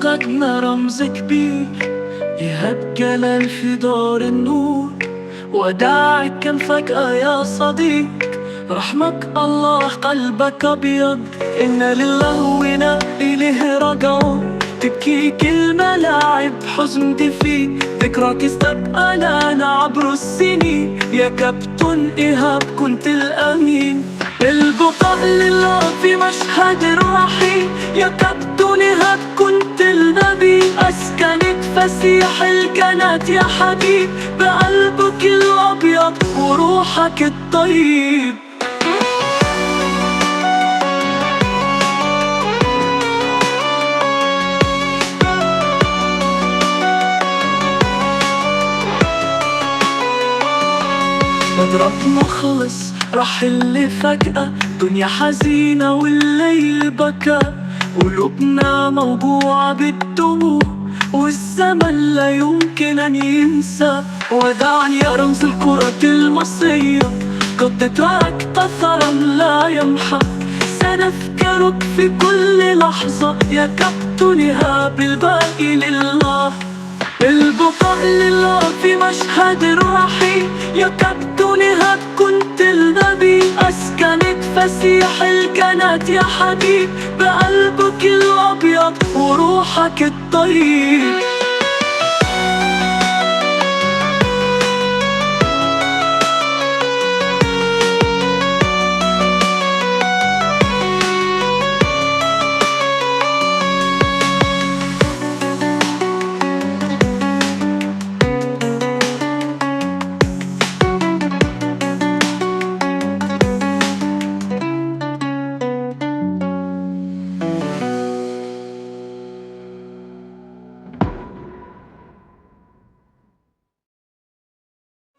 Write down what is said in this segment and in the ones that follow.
فقدنا رمز كبير يهب جلال في دار النور. وداعك كان فجأة يا صديق، رحمك الله قلبك أبيض. إن لله وإنا إليه راجعون، تبكيك الملاعب حزن تفيق، ذكراك استبقى لنا عبر السنين. يا كابتن إيهاب كنت الأمين، البقاء لله في مشهد الرحيل. يا كابتن إيهاب كنت النبي، أسكنك فسيح الجنات يا حبيب، بقلبك الأبيض وروحك الطيب. بدرك مخلص رحل فجأة، دنيا حزينة والليل بكى، قلوبنا موجوعة بالدموع والزمن لا يمكن أن ينسى. ودعني يا رمز الكرة المصرية، قد ترك أثرا لا يمحى، سنذكرك في كل لحظة. يا كابتن إيهاب الباقي لله، البقاء لله في مشهد الرحيل. يا كابتن إيهاب كنت النبي، أسكنك فسيح الجنات يا حبيب، بقلبك الأبيض وروحك الطيب.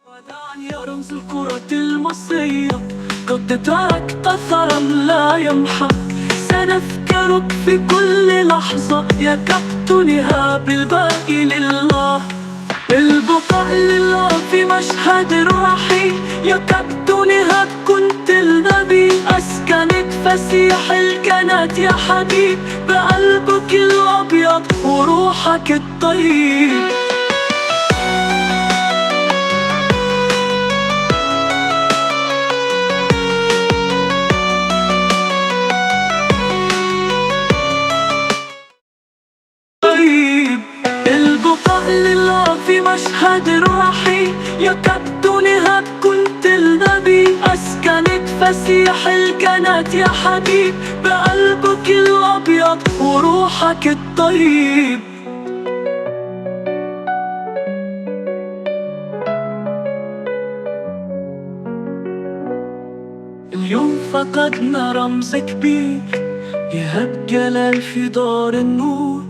ودعني يا رمز الكرة المصرية، قد ترك أثرا لا يمحى، سنذكرك في كل لحظة. يا كابتن إيهاب الباقي لله، البقاء لله في مشهد الرحيل. يا كابتن إيهاب كنت النبي، أسكنك فسيح الجنات يا حبيب، بقلبك الأبيض وروحك الطيب. البقاء لله في مشهد الرحيل. يا كابتن إيهاب كنت النبي، أسكنك فسيح الجنات يا حبيب، بقلبك الأبيض وروحك الطيب. اليوم فقدنا رمز كبير يهب جلال في دار النور.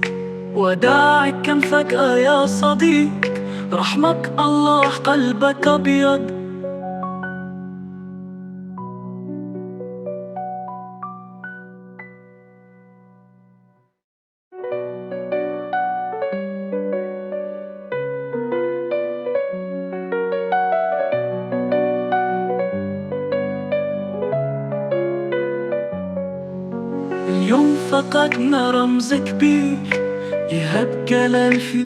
وداعك كان فجأة يا صديق، رحمك الله قلبك أبيض. اليوم فقدنا رمز كبير يهب جلال في